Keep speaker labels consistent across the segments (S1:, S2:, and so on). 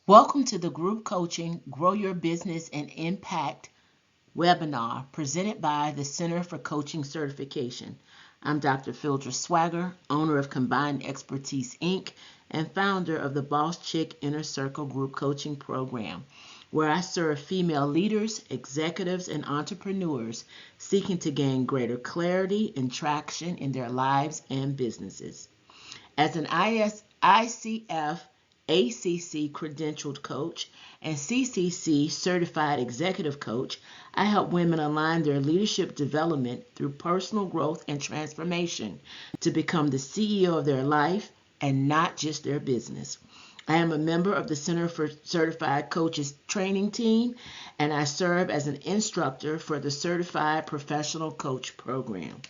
S1: Welcome to the Group Coaching Grow Your Business and Impact webinar presented by the Center for Coaching Certification. I'm Dr. Phildra Swagger, owner of Combined Expertise, Inc., and founder of the Boss Chick Inner Circle Group Coaching Program, where I serve female leaders, executives, and entrepreneurs seeking to gain greater clarity and traction in their lives and businesses. As an ICF ACC credentialed coach and CCC certified executive coach, I help women align their leadership development through personal growth and transformation to become the CEO of their life and not just their business. I am a member of the Center for Certified Coaches training team, and I serve as an instructor for the Certified Professional Coach program.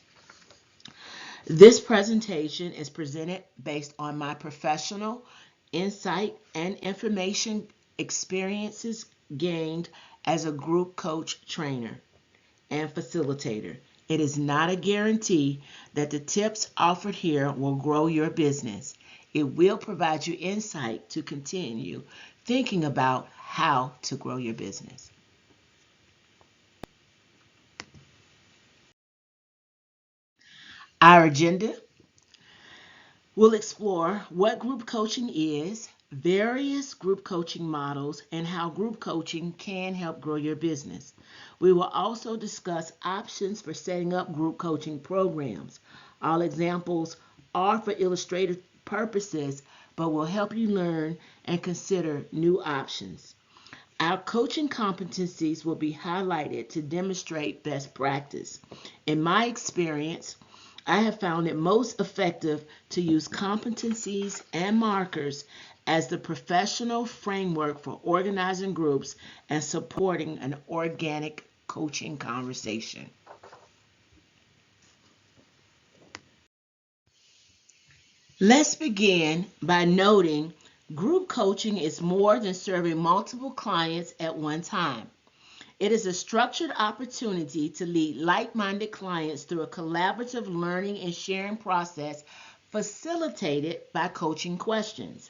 S1: This presentation is presented based on my professional insight and information experiences gained as a group coach trainer and facilitator. It is not a guarantee that the tips offered here will grow your business. It will provide you insight to continue thinking about how to grow your business. Our agenda will explore what group coaching is, various group coaching models, and how group coaching can help grow your business. We will also discuss options for setting up group coaching programs. All examples are for illustrative purposes, but will help you learn and consider new options. Our coaching competencies will be highlighted to demonstrate best practice. In my experience, I have found it most effective to use competencies and markers as the professional framework for organizing groups and supporting an organic coaching conversation. Let's begin by noting group coaching is more than serving multiple clients at one time. It is a structured opportunity to lead like-minded clients through a collaborative learning and sharing process facilitated by coaching questions.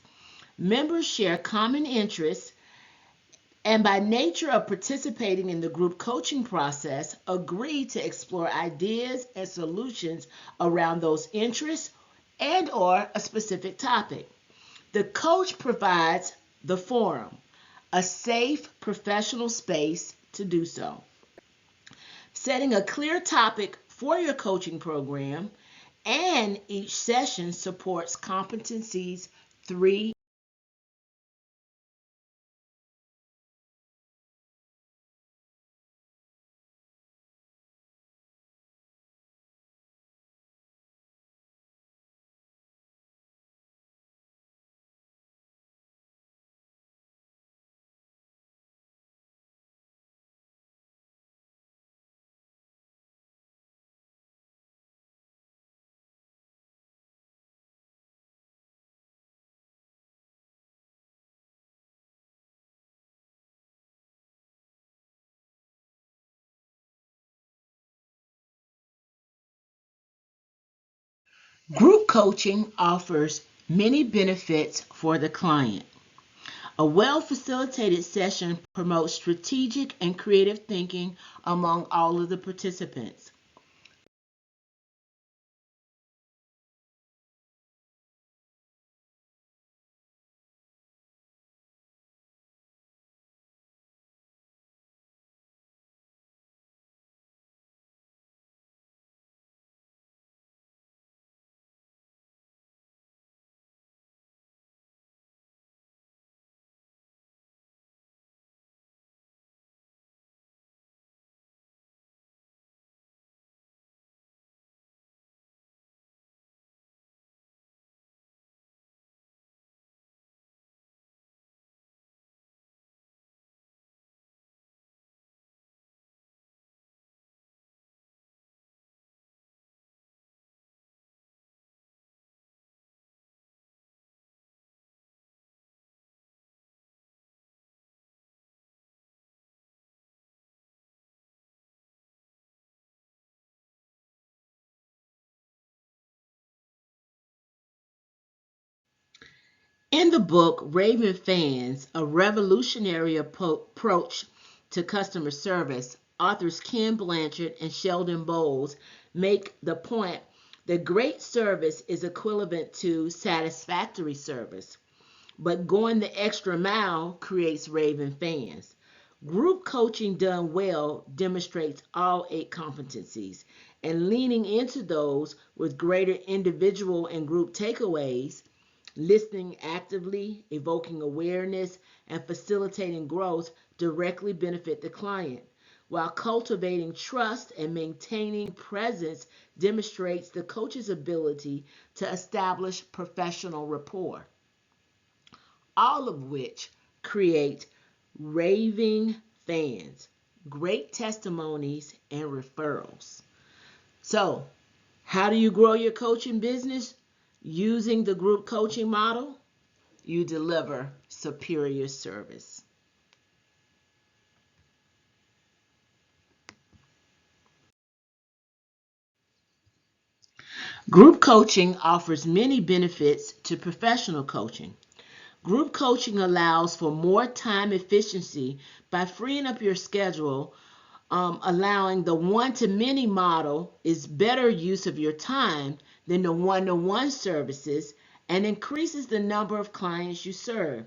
S1: Members share common interests and, by nature of participating in the group coaching process, agree to explore ideas and solutions around those interests and/or a specific topic. The coach provides the forum, a safe professional space to do so. Setting a clear topic for your coaching program, and each session supports competencies 3Group coaching offers many benefits for the client. A well-facilitated session promotes strategic and creative thinking among all of the participants. In the book, Raving Fans, A Revolutionary Approach to Customer Service, authors Ken Blanchard and Sheldon Bowles make the point that great service is equivalent to satisfactory service, but going the extra mile creates raving fans. Group coaching done well demonstrates all 8 competencies, and leaning into those with greater individual and group takeaways, listening actively, evoking awareness, and facilitating growth directly benefit the client, while cultivating trust and maintaining presence demonstrates the coach's ability to establish professional rapport, all of which create raving fans, great testimonies, and referrals. So, how do you grow your coaching business? Using the group coaching model, you deliver superior service. Group coaching offers many benefits to professional coaching. Group coaching allows for more time efficiency by freeing up your schedule, allowing the one-to-many model is better use of your time than the one-to-one services and increases the number of clients you serve.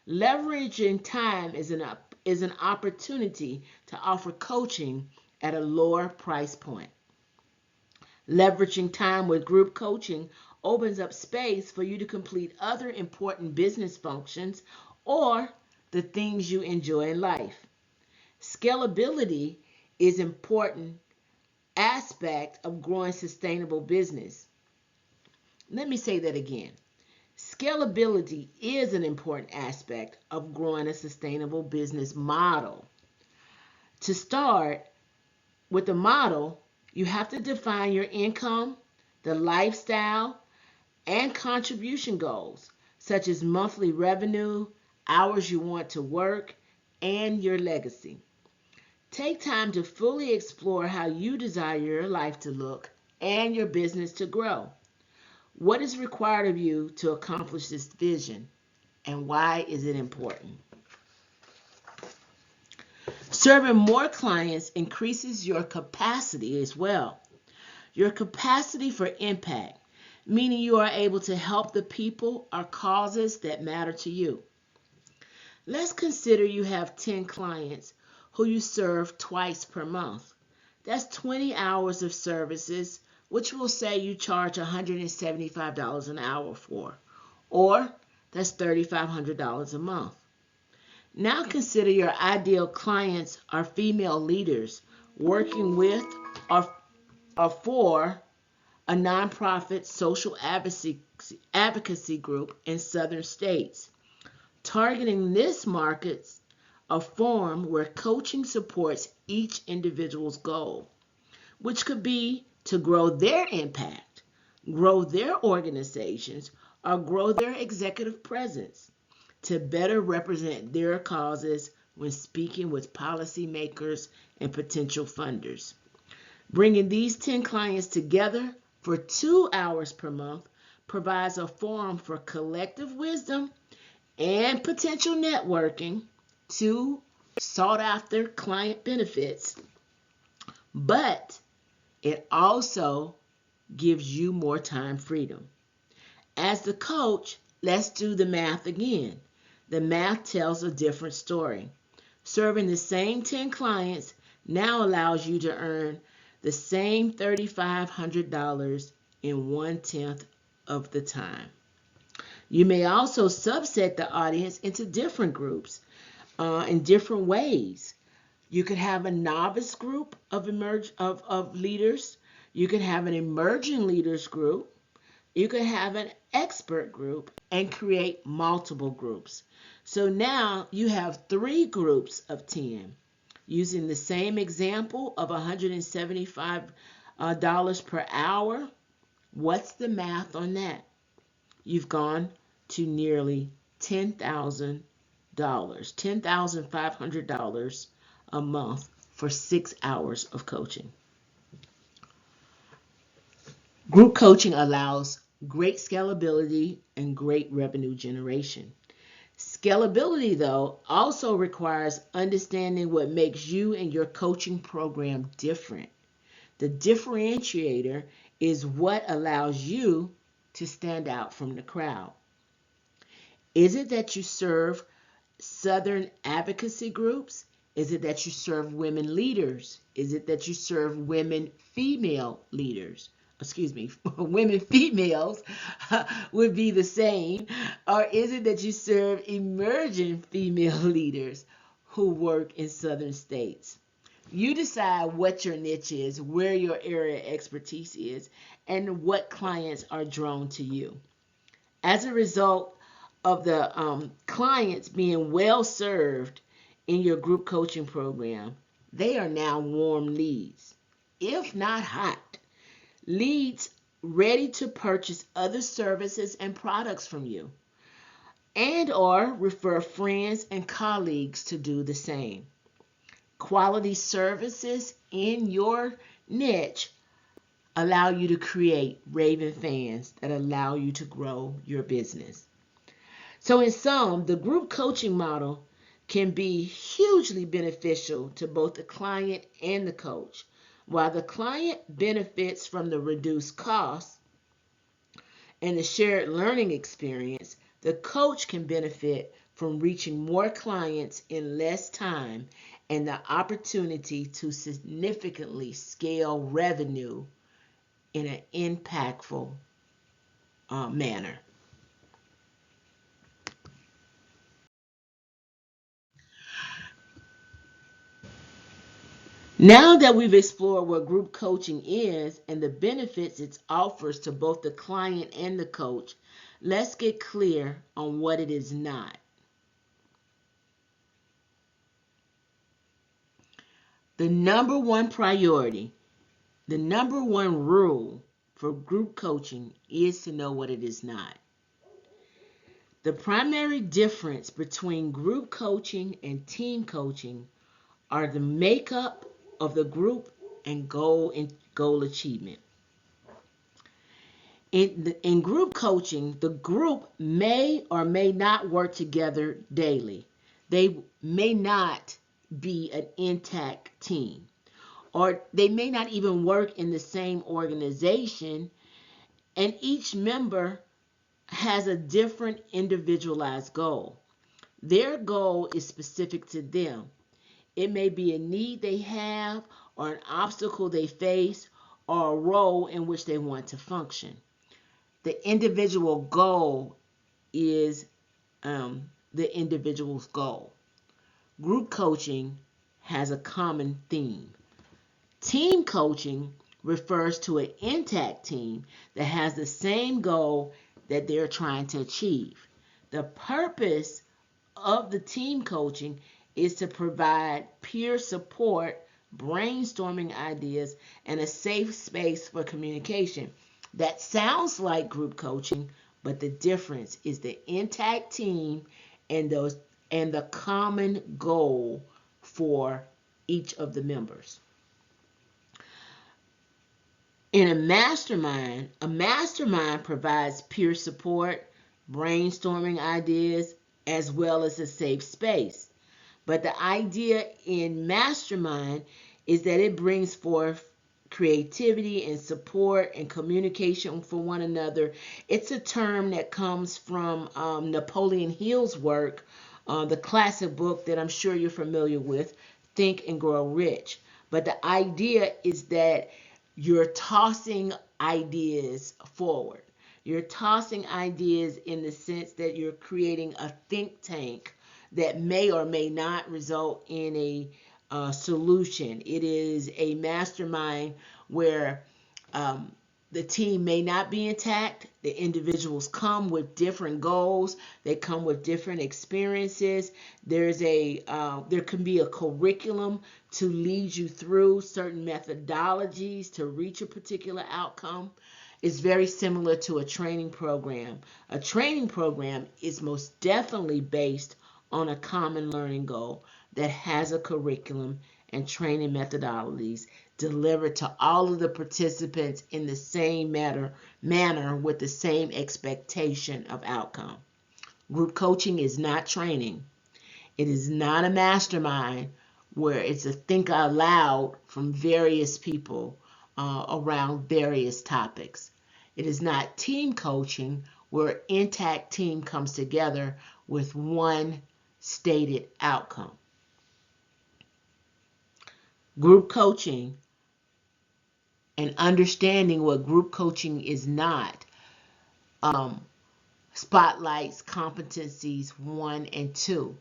S1: Leveraging time is an opportunity to offer coaching at a lower price point. Leveraging time with group coaching opens up space for you to complete other important business functions or the things you enjoy in life. Scalability is an important aspect of growing sustainable business. Let me say that again. Scalability is an important aspect of growing a sustainable business model. To start with the model, you have to define your income, the lifestyle, and contribution goals, such as monthly revenue, hours you want to work, and your legacy. Take time to fully explore how you desire your life to look and your business to grow. What is required of you to accomplish this vision, and why is it important? Serving more clients increases your capacity as well. Your capacity for impact, meaning you are able to help the people or causes that matter to you. Let's consider you have 10 clients who you serve twice per month. That's 20 hours of services, which we'll say you charge $175 an hour for, or that's $3,500 a month. Now consider your ideal clients are female leaders working with or for a nonprofit social advocacy group in southern states. Targeting this market's a forum where coaching supports each individual's goal, which could be to grow their impact, grow their organizations, or grow their executive presence to better represent their causes when speaking with policymakers and potential funders. Bringing these 10 clients together for 2 hours per month provides a forum for collective wisdom and potential networking to sought after client benefits, but it also gives you more time freedom. As the coach, let's do the math again. The math tells a different story. Serving the same 10 clients now allows you to earn the same $3,500 in 1/10 of the time. You may also subset the audience into different groups in different ways. You could have a novice group of leaders. You could have an emerging leaders group. You could have an expert group and create multiple groups. So now you have 3 groups of 10. Using the same example of $175 per hour, what's the math on that? You've gone to nearly $10,000, $10,500 a month for 6 hours of coaching. Group coaching allows great scalability, and great revenue generation. Scalability, though, also requires understanding what makes you and your coaching program different. The differentiator is what allows you to stand out from the crowd. Is it that you serve Southern advocacy groups? Is it that you serve women leaders? Is it that you serve women female leaders? Excuse me, women females would be the same. Or is it that you serve emerging female leaders who work in Southern states? You decide what your niche is, where your area of expertise is, and what clients are drawn to you. As a result of the clients being well served in your group coaching program, they are now warm leads, if not hot. Leads ready to purchase other services and products from you and or refer friends and colleagues to do the same. Quality services in your niche allow you to create raving fans that allow you to grow your business. So in sum, the group coaching model can be hugely beneficial to both the client and the coach. While the client benefits from the reduced costs and the shared learning experience, the coach can benefit from reaching more clients in less time and the opportunity to significantly scale revenue in an impactful manner. Now that we've explored what group coaching is and the benefits it offers to both the client and the coach, let's get clear on what it is not. The number one priority, the number one rule for group coaching is to know what it is not. The primary difference between group coaching and team coaching are the makeup of the group and goal achievement. In group coaching, the group may or may not work together daily. They may not be an intact team, or they may not even work in the same organization, and each member has a different individualized goal. Their goal is specific to them. It may be a need they have, or an obstacle they face, or a role in which they want to function. The individual goal is the individual's goal. Group coaching has a common theme. Team coaching refers to an intact team that has the same goal that they're trying to achieve. The purpose of the team coaching is to provide peer support, brainstorming ideas, and a safe space for communication. That sounds like group coaching, but the difference is the intact team and the common goal for each of the members. In a mastermind provides peer support, brainstorming ideas, as well as a safe space. But the idea in mastermind is that it brings forth creativity and support and communication for one another. It's a term that comes from Napoleon Hill's work, the classic book that I'm sure you're familiar with, Think and Grow Rich. But the idea is that you're tossing ideas forward. You're tossing ideas in the sense that you're creating a think tank that may or may not result in a solution. It is a mastermind where the team may not be intact. The individuals come with different goals. They come with different experiences. There can be a curriculum to lead you through certain methodologies to reach a particular outcome. It's very similar to a training program. A training program is most definitely based on a common learning goal that has a curriculum and training methodologies delivered to all of the participants in the same manner with the same expectation of outcome. Group coaching is not training. It is not a mastermind where it's a think out loud from various people around various topics. It is not team coaching where an intact team comes together with one stated outcome. Group coaching and understanding what group coaching is not spotlights competencies 1 and 2.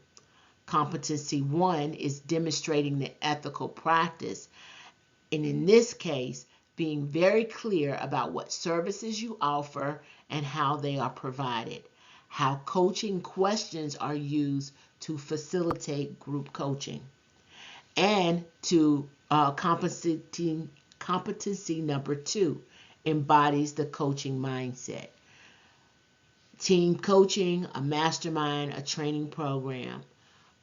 S1: Competency 1 is demonstrating the ethical practice, and in this case, being very clear about what services you offer and how they are provided, how coaching questions are used to facilitate group coaching, and to competency number 2 embodies the coaching mindset. Team coaching, a mastermind, a training program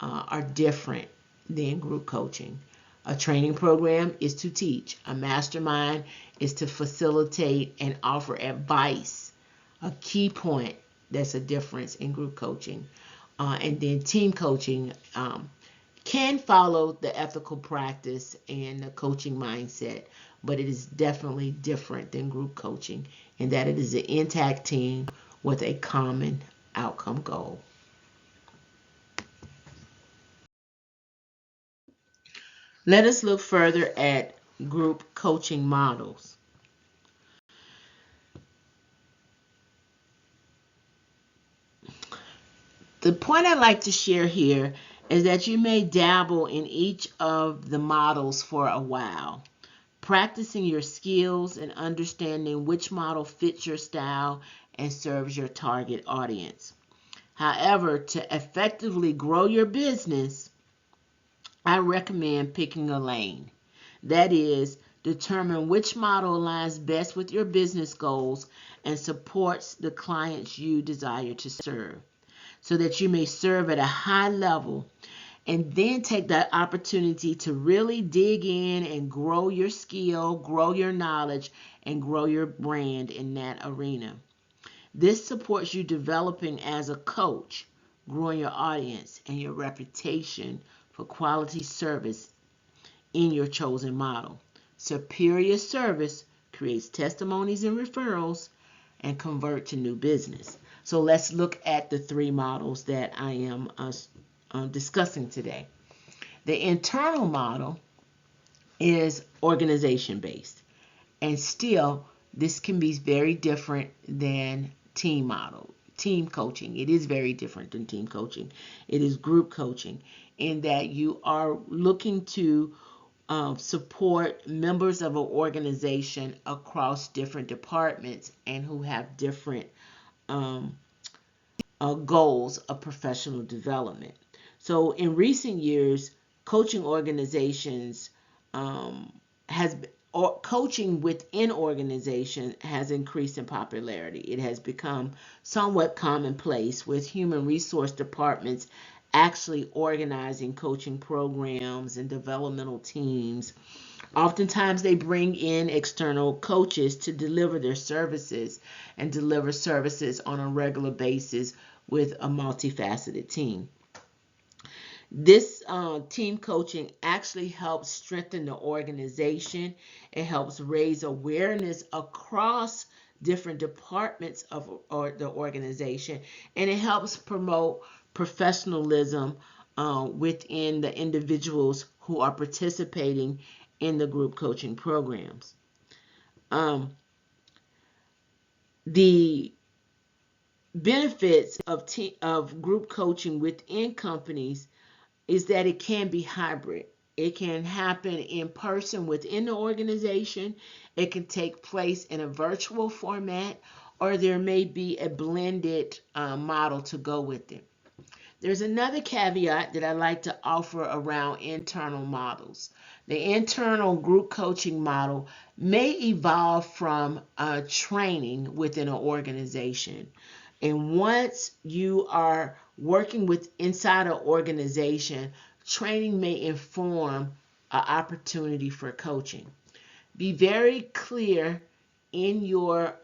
S1: are different than group coaching. A training program is to teach. A mastermind is to facilitate and offer advice. A key point that's a difference in group coaching. And then team coaching can follow the ethical practice and the coaching mindset, but it is definitely different than group coaching in that it is an intact team with a common outcome goal. Let us look further at group coaching models. The point I'd like to share here is that you may dabble in each of the models for a while, practicing your skills and understanding which model fits your style and serves your target audience. However, to effectively grow your business, I recommend picking a lane. That is, determine which model aligns best with your business goals and supports the clients you desire to serve, so that you may serve at a high level, and then take that opportunity to really dig in and grow your skill, grow your knowledge, and grow your brand in that arena. This supports you developing as a coach, growing your audience and your reputation for quality service in your chosen model. Superior service creates testimonies and referrals and convert to new business. So let's look at the 3 models that I am discussing today. The internal model is organization-based, and still this can be very different than team coaching. It is very different than team coaching. It is group coaching in that you are looking to support members of an organization across different departments and who have different goals of professional development. So in recent years, coaching organizations coaching within organization has increased in popularity. It has become somewhat commonplace, with human resource departments actually organizing coaching programs and developmental teams. Oftentimes they bring in external coaches to deliver their services and deliver services on a regular basis with a multifaceted team. This team coaching actually helps strengthen the organization. It helps raise awareness across different departments of the organization, and it helps promote professionalism within the individuals who are participating in the group coaching programs. The benefits of group coaching within companies is that it can be hybrid. It can happen in person within the organization. It can take place in a virtual format, or there may be a blended model to go with it. There's another caveat that I like to offer around internal models. The internal group coaching model may evolve from training within an organization. And once you are working with inside an organization, training may inform an opportunity for coaching. Be very clear in your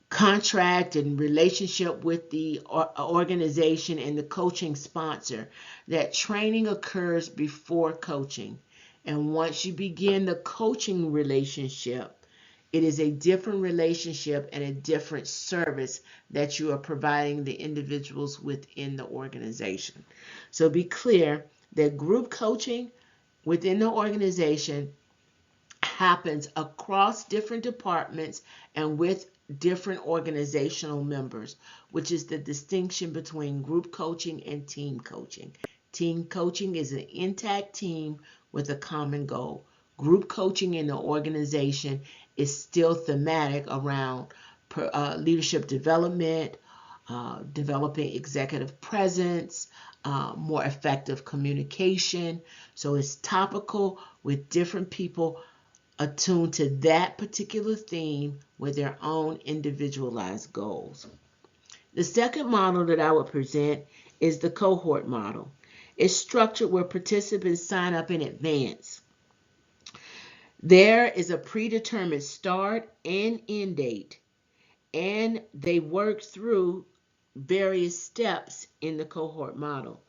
S1: contract and relationship with the organization and the coaching sponsor that training occurs before coaching. And once you begin the coaching relationship, it is a different relationship and a different service that you are providing the individuals within the organization. So be clear that group coaching within the organization happens across different departments and with different organizational members, which is the distinction between group coaching and team coaching. Team coaching is an intact team with a common goal. Group coaching in the organization is still thematic around leadership development, developing executive presence, more effective communication. So it's topical with different people attuned to that particular theme with their own individualized goals. The second model that I would present is the cohort model. It's structured where participants sign up in advance. There is a predetermined start and end date, and they work through various steps in the cohort model.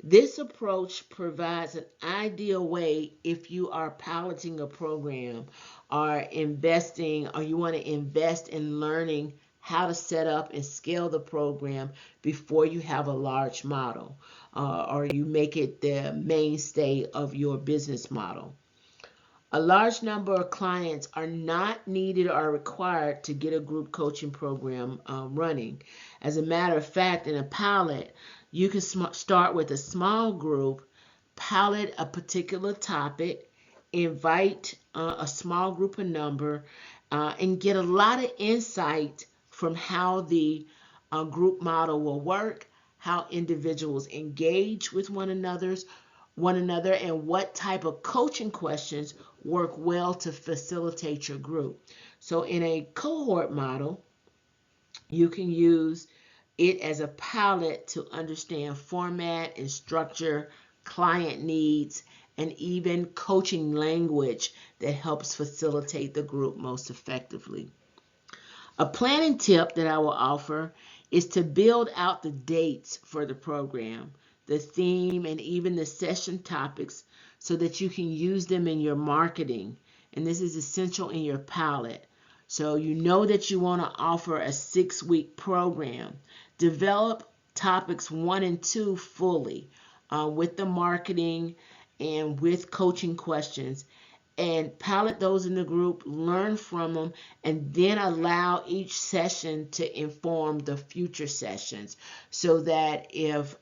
S1: This approach provides an ideal way if you are piloting a program or investing, or you want to invest in learning how to set up and scale the program before you have a large model, or you make it the mainstay of your business model. A large number of clients are not needed or required to get a group coaching program running. As a matter of fact, in a pilot, you can start with a small group, pilot a particular topic, invite a small group of number, and get a lot of insight from how the group model will work, how individuals engage with one another, and what type of coaching questions work well to facilitate your group. So in a cohort model, you can use it as a palette to understand format and structure, client needs, and even coaching language that helps facilitate the group most effectively. A planning tip that I will offer is to build out the dates for the program, the theme, and even the session topics so that you can use them in your marketing. And this is essential in your palette. So you know that you want to offer a 6-week program. Develop topics 1 and 2 fully with the marketing and with coaching questions, and pilot those in the group, learn from them, and then allow each session to inform the future sessions so that if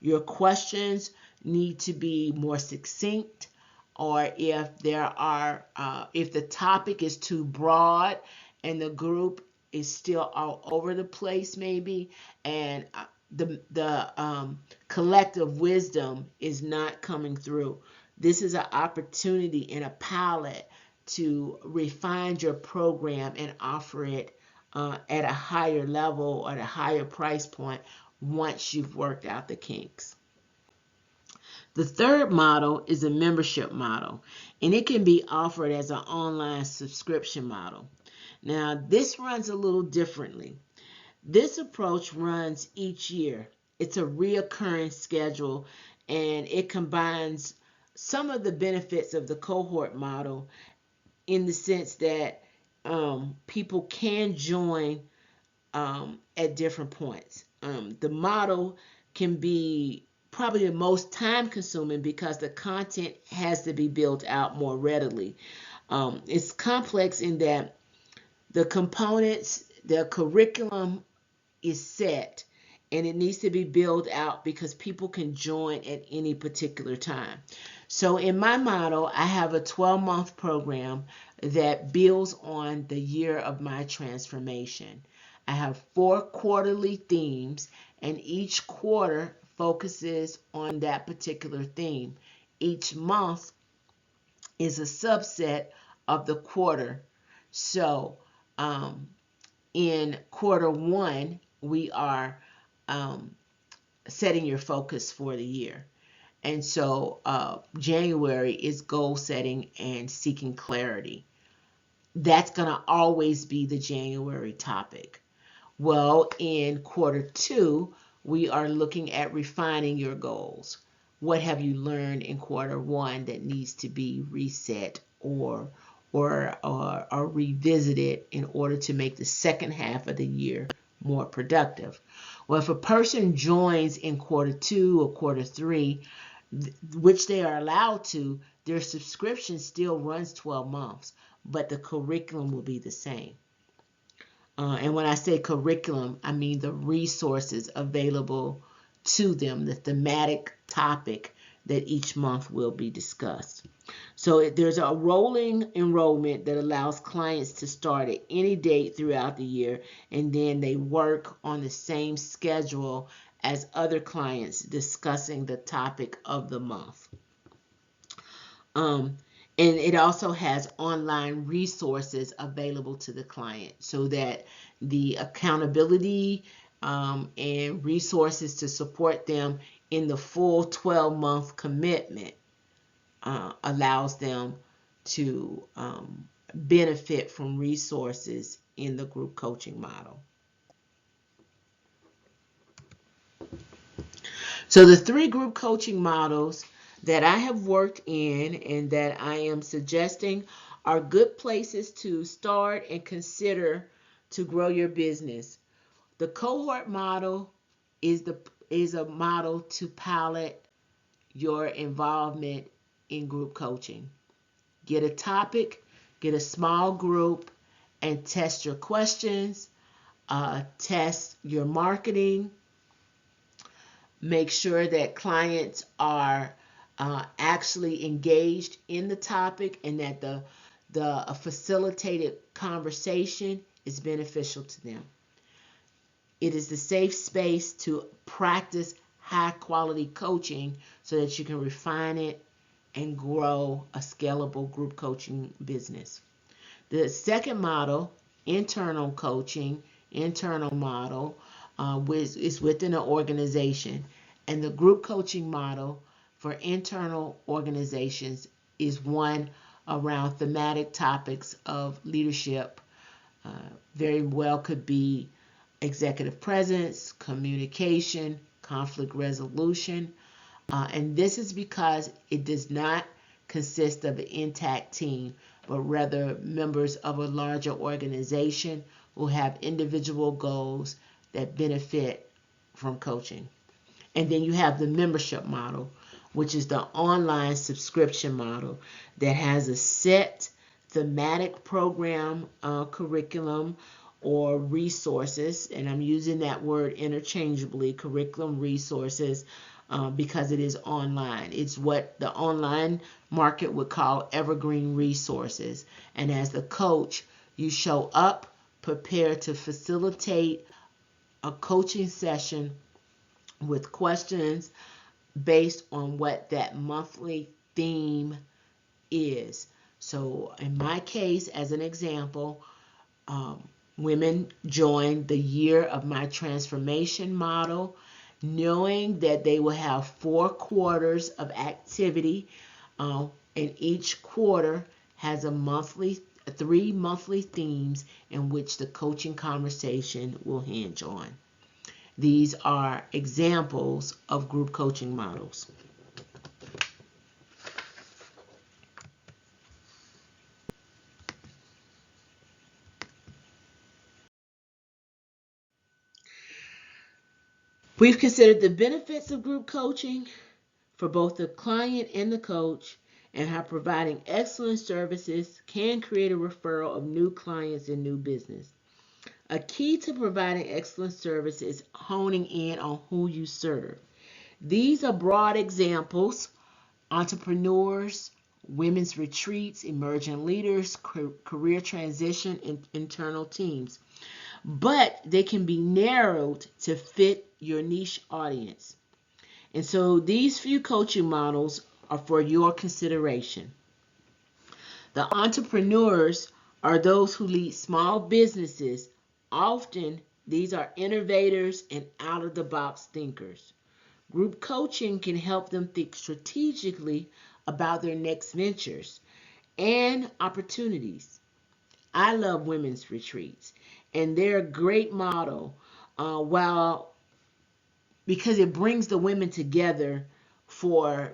S1: your questions need to be more succinct, or if the topic is too broad and the group is still all over the place maybe, and the collective wisdom is not coming through. This is an opportunity in a pilot to refine your program and offer it at a higher level or at a higher price point once you've worked out the kinks. The third model is a membership model, and it can be offered as an online subscription model. Now, this runs a little differently. This approach runs each year. It's a reoccurring schedule, and it combines some of the benefits of the cohort model in the sense that people can join at different points. The model can be probably the most time consuming because the content has to be built out more readily. It's complex in that the components, the curriculum is set, and it needs to be built out because people can join at any particular time. So in my model, I have a 12-month program that builds on the year of my transformation. I have 4 quarterly themes, and each quarter focuses on that particular theme. Each month is a subset of the quarter. So in quarter 1, we are setting your focus for the year. And so January is goal setting and seeking clarity. That's going to always be the January topic. Well, in quarter 2, we are looking at refining your goals. What have you learned in quarter 1 that needs to be reset or revisited in order to make the second half of the year more productive? Well, if a person joins in quarter 2 or quarter 3, which they are allowed to, their subscription still runs 12 months, but the curriculum will be the same. And when I say curriculum, I mean the resources available to them, the thematic topic that each month will be discussed. So there's a rolling enrollment that allows clients to start at any date throughout the year, and then they work on the same schedule as other clients discussing the topic of the month. And it also has online resources available to the client so that the accountability and resources to support them in the full 12-month commitment allows them to benefit from resources in the group coaching model. So the 3 group coaching models that I have worked in and that I am suggesting are good places to start and consider to grow your business. The cohort model is a model to pilot your involvement in group coaching. Get a topic, get a small group, and test your questions, test your marketing. Make sure that clients are actually engaged in the topic and that the facilitated conversation is beneficial to them. It is the safe space to practice high quality coaching so that you can refine it and grow a scalable group coaching business. The second model, internal coaching, internal model, is within an organization. And the group coaching model for internal organizations is one around thematic topics of leadership. Very well could be executive presence, communication, conflict resolution. And this is because it does not consist of an intact team, but rather members of a larger organization who have individual goals that benefit from coaching. And then you have the membership model, which is the online subscription model that has a set thematic program, curriculum, or resources. And I'm using that word interchangeably, curriculum, resources, because it is online. It's what the online market would call evergreen resources. And as the coach, you show up prepared to facilitate a coaching session with questions based on what that monthly theme is. So in my case, as an example, women joined the year of my transformation model, knowing that they will have 4 quarters of activity, and each quarter has 3 monthly themes in which the coaching conversation will hinge on. These are examples of group coaching models. We've considered the benefits of group coaching for both the client and the coach, and how providing excellent services can create a referral of new clients and new business. A key to providing excellent service is honing in on who you serve. These are broad examples: entrepreneurs, women's retreats, emerging leaders, career transition, and internal teams. But they can be narrowed to fit your niche audience. And so these few coaching models are for your consideration. The entrepreneurs are those who lead small businesses. Often, these are innovators and out-of-the-box thinkers. Group coaching can help them think strategically about their next ventures and opportunities. I love women's retreats, and they're a great model. While because it brings the women together for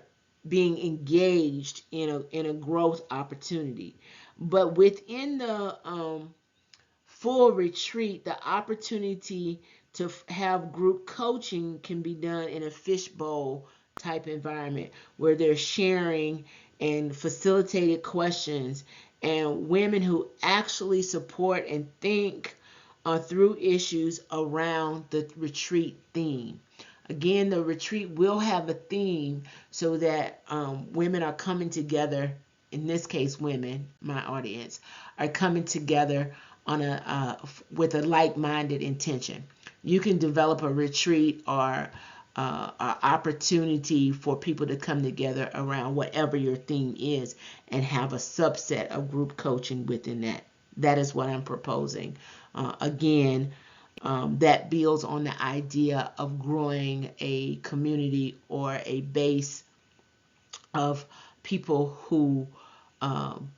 S1: being engaged in a growth opportunity. But within the full retreat, the opportunity to have group coaching can be done in a fishbowl type environment where they're sharing and facilitated questions, and women who actually support and think through issues around the retreat theme. Again, the retreat will have a theme so that women are coming together. In this case, women, my audience, are coming together on with a like-minded intention. You can develop a retreat or an opportunity for people to come together around whatever your theme is and have a subset of group coaching within that. That is what I'm proposing. Again, that builds on the idea of growing a community or a base of people um,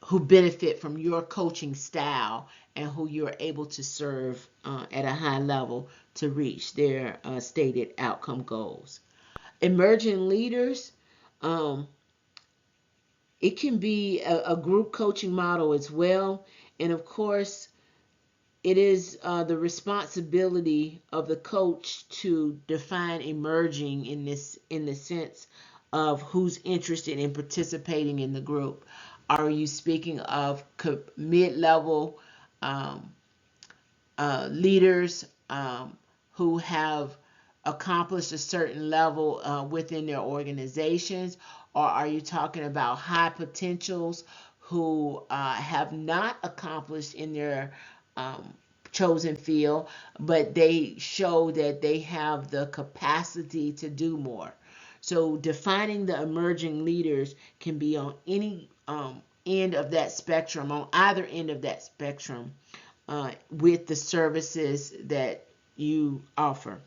S1: who benefit from your coaching style and who you're able to serve at a high level to reach their stated outcome goals. Emerging leaders, um, it can be a group coaching model as well. And of course, it is the responsibility of the coach to define emerging in the sense of who's interested in participating in the group. Are you speaking of mid-level um, leaders who have accomplished a certain level within their organizations, or are you talking about high potentials who have not accomplished in their um, chosen field, but they show that they have the capacity to do more? So defining the emerging leaders can be on any end of that spectrum, on either end of that spectrum, with the services that you offer.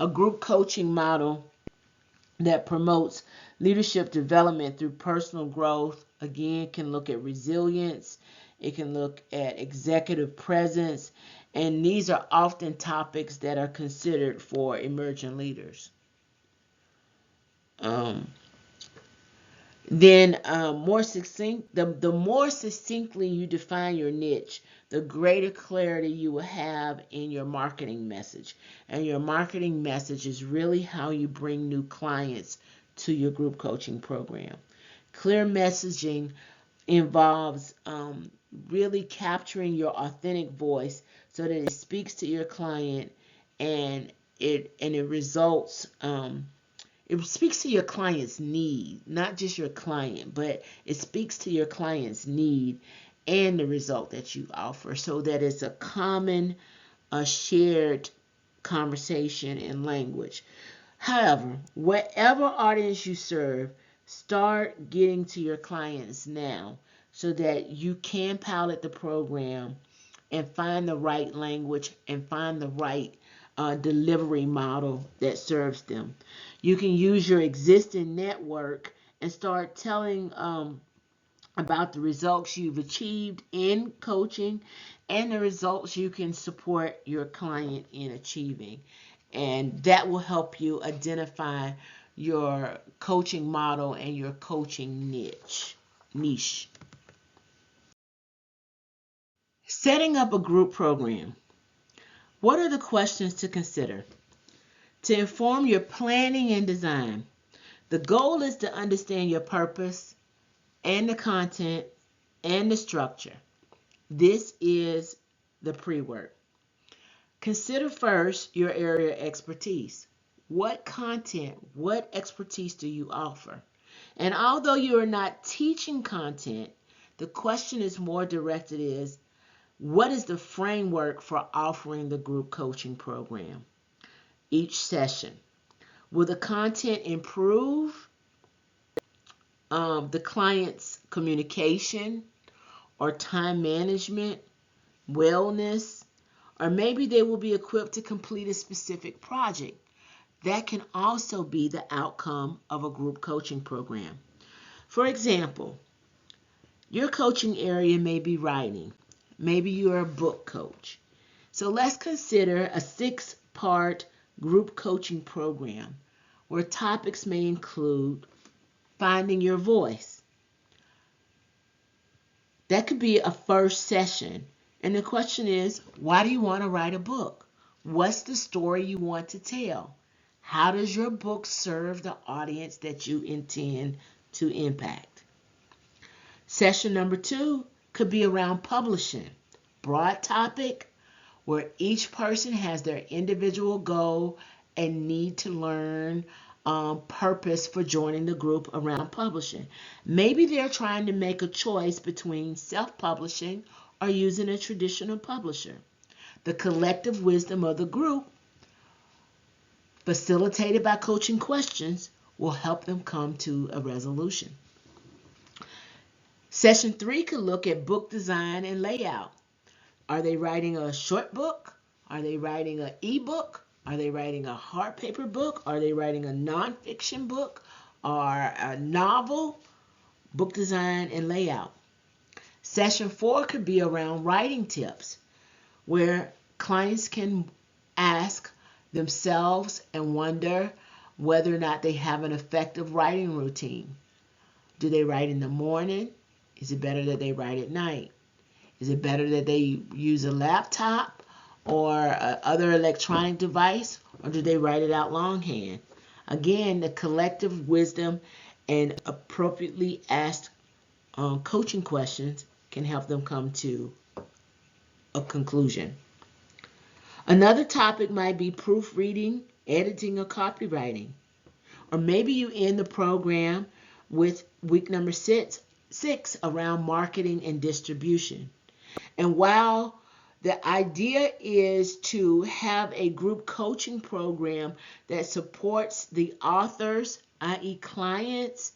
S1: A group coaching model that promotes leadership development through personal growth, again, can look at resilience, it can look at executive presence, and these are often topics that are considered for emerging leaders. Um, then more succinct, the more succinctly you define your niche, the greater clarity you will have in your marketing message. And your marketing message is really how you bring new clients to your group coaching program. Clear messaging involves really capturing your authentic voice so that it speaks to your client, and it results it speaks to your client's need, not just your client, but it speaks to your client's need and the result that you offer, so that it's a common, a shared conversation and language. However, whatever audience you serve, start getting to your clients now so that you can pilot the program and find the right language and find the right delivery model that serves them. You can use your existing network and start telling about the results you've achieved in coaching and the results you can support your client in achieving. And that will help you identify your coaching model and your coaching niche. Setting up a group program. What are the questions to consider? To inform your planning and design, the goal is to understand your purpose and the content and the structure. This is the pre-work. Consider first your area of expertise. What content, what expertise do you offer? And although you are not teaching content, the question is more directed is, what is the framework for offering the group coaching program? Each session. Will the content improve the client's communication or time management, wellness, or maybe they will be equipped to complete a specific project? that can also be the outcome of a group coaching program. For example, your coaching area may be writing. Maybe you're a book coach. So let's consider a 6-part group coaching program where topics may include finding your voice. That could be a first session. And the question is, why do you want to write a book? What's the story you want to tell? How does your book serve the audience that you intend to impact? Session number 2 could be around publishing. Broad topic where each person has their individual goal and need to learn purpose for joining the group around publishing. Maybe they're trying to make a choice between self-publishing or using a traditional publisher. The collective wisdom of the group, facilitated by coaching questions, will help them come to a resolution. Session 3 could look at book design and layout. Are they writing a short book? Are they writing an ebook? Are they writing a hard paper book? Are they writing a nonfiction book or a novel? Book design and layout. Session 4 could be around writing tips, where clients can ask themselves and wonder whether or not they have an effective writing routine. Do they write in the morning? Is it better that they write at night? Is it better that they use a laptop or other electronic device, or do they write it out longhand? Again, the collective wisdom and appropriately asked coaching questions can help them come to a conclusion. Another topic might be proofreading, editing, or copywriting. Or maybe you end the program with week number six around marketing and distribution. And while the idea is to have a group coaching program that supports the authors, i.e. clients,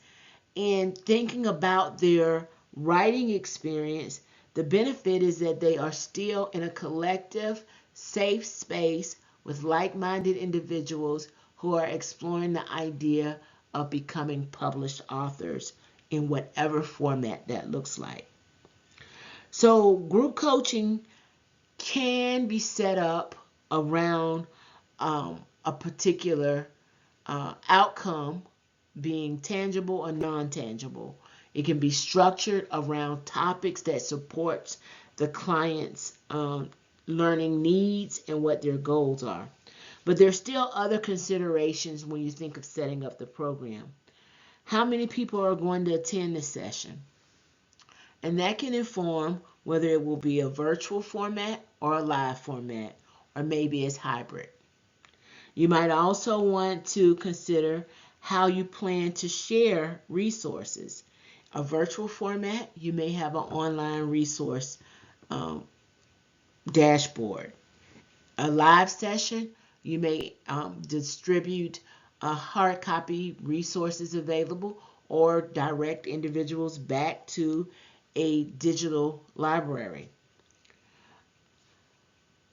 S1: in thinking about their writing experience, the benefit is that they are still in a collective, safe space with like-minded individuals who are exploring the idea of becoming published authors in whatever format that looks like. So group coaching can be set up around a particular outcome being tangible or non-tangible. It can be structured around topics that supports the client's learning needs and what their goals are. But there's still other considerations when you think of setting up the program. How many people are going to attend this session? And that can inform whether it will be a virtual format or a live format, or maybe it's hybrid. You might also want to consider how you plan to share resources. A virtual format, you may have an online resource dashboard. A live session, you may distribute hard copy resources available or direct individuals back to a digital library.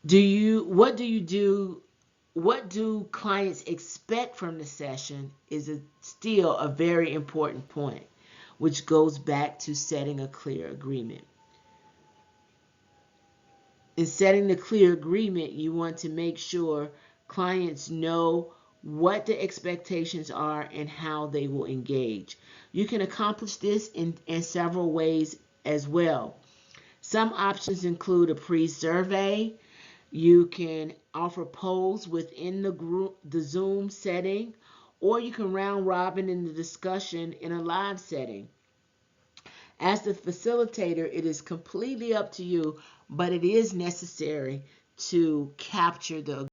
S1: What do clients expect from the session is still a very important point, which goes back to setting a clear agreement. In setting the clear agreement, you want to make sure clients know what the expectations are and how they will engage. You can accomplish this in several ways as well. Some options include a pre-survey. You can offer polls within the Zoom setting, or you can round robin in the discussion in a live setting. As the facilitator, it is completely up to you, but it is necessary to capture the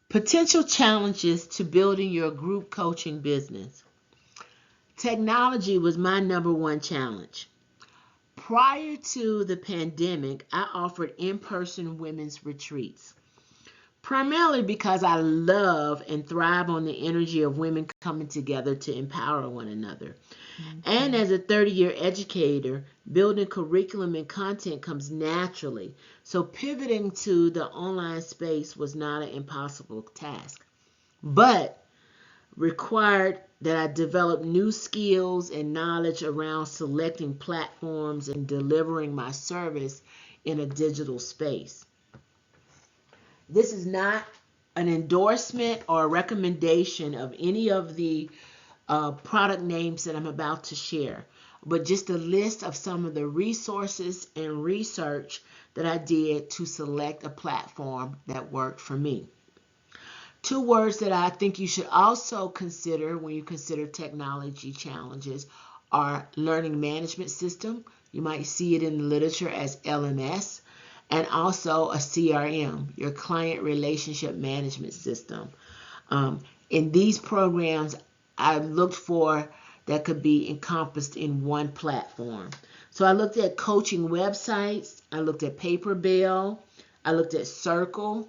S1: potential challenges to building your group coaching business. Technology was my number one challenge. Prior to the pandemic, I offered in-person women's retreats, primarily because I love and thrive on the energy of women coming together to empower one another. And as a 30-year educator, building curriculum and content comes naturally. So pivoting to the online space was not an impossible task, but required that I develop new skills and knowledge around selecting platforms and delivering my service in a digital space. This is not an endorsement or a recommendation of any of the product names that I'm about to share, but just a list of some of the resources and research that I did to select a platform that worked for me. Two words that I think you should also consider when you consider technology challenges are learning management system. You might see it in the literature as LMS, and also a CRM, your client relationship management system. In these programs, I looked for that could be encompassed in one platform. So I looked at coaching websites, I looked at Paperbill, I looked at Circle,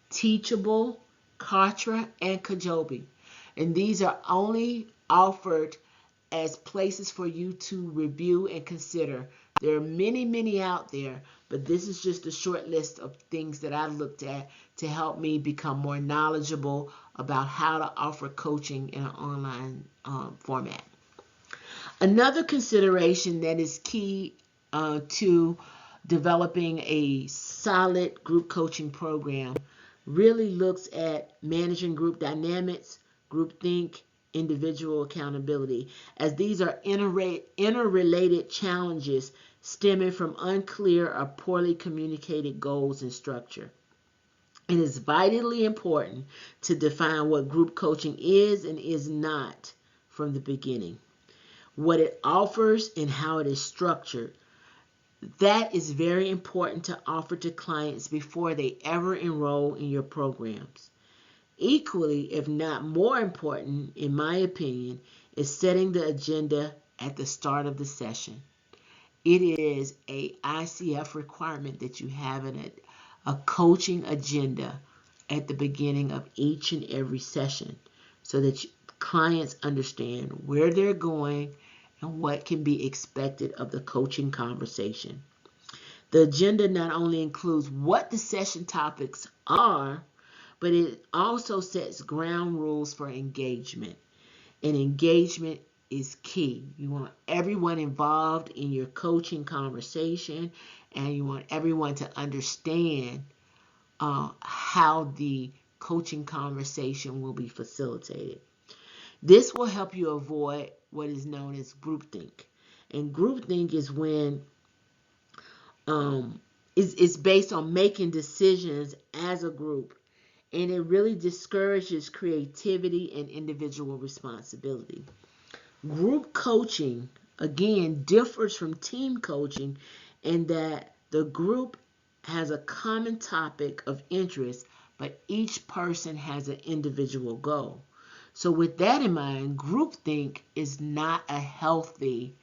S1: Teachable, Kartra, and Kajabi. And these are only offered as places for you to review and consider. There are many, many out there, but this is just a short list of things that I looked at to help me become more knowledgeable about how to offer coaching in an online format. Another consideration that is key to developing a solid group coaching program really looks at managing group dynamics, groupthink, individual accountability, as these are interrelated challenges stemming from unclear or poorly communicated goals and structure. It is vitally important to define what group coaching is and is not from the beginning, what it offers and how it is structured. That is very important to offer to clients before they ever enroll in your programs. Equally, if not more important, in my opinion, is setting the agenda at the start of the session. It is a ICF requirement that you have a coaching agenda at the beginning of each and every session so that clients understand where they're going and what can be expected of the coaching conversation. The agenda not only includes what the session topics are, but it also sets ground rules for engagement. And engagement is key. You want everyone involved in your coaching conversation, and you want everyone to understand how the coaching conversation will be facilitated. This will help you avoid what is known as groupthink. And groupthink is when it's based on making decisions as a group, and it really discourages creativity and individual responsibility. Group coaching, again, differs from team coaching in that the group has a common topic of interest, but each person has an individual goal. So with that in mind, groupthink is not a healthy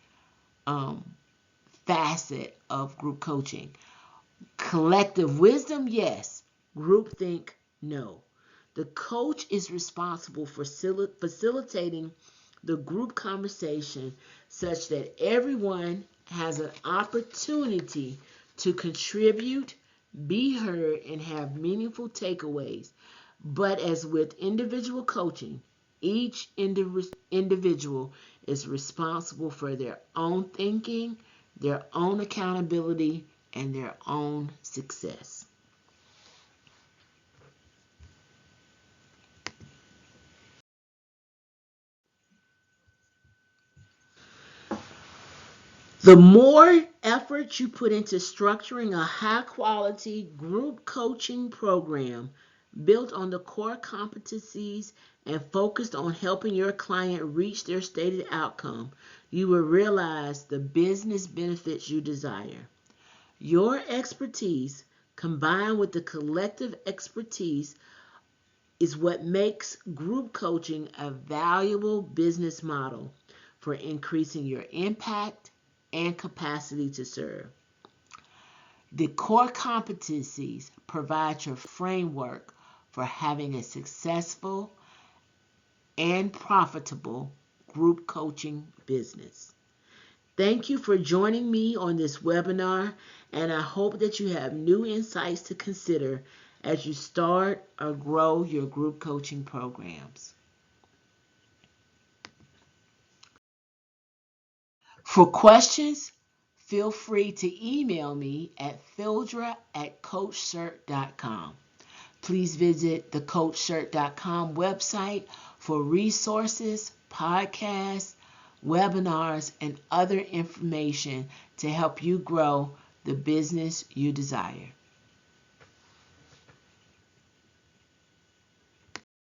S1: facet of group coaching. Collective wisdom, yes. Groupthink, no. The coach is responsible for facilitating the group conversation such that everyone has an opportunity to contribute, be heard, and have meaningful takeaways. But as with individual coaching, each individual is responsible for their own thinking, their own accountability, and their own success. The more effort you put into structuring a high quality group coaching program built on the core competencies and focused on helping your client reach their stated outcome, you will realize the business benefits you desire. Your expertise combined with the collective expertise is what makes group coaching a valuable business model for increasing your impact and capacity to serve. The core competencies provide your framework for having a successful and profitable group coaching business. Thank you for joining me on this webinar, and I hope that you have new insights to consider as you start or grow your group coaching programs. For questions, feel free to email me at phildra@coachcert.com. Please visit the coachcert.com website for resources, podcasts, webinars, and other information to help you grow the business you desire.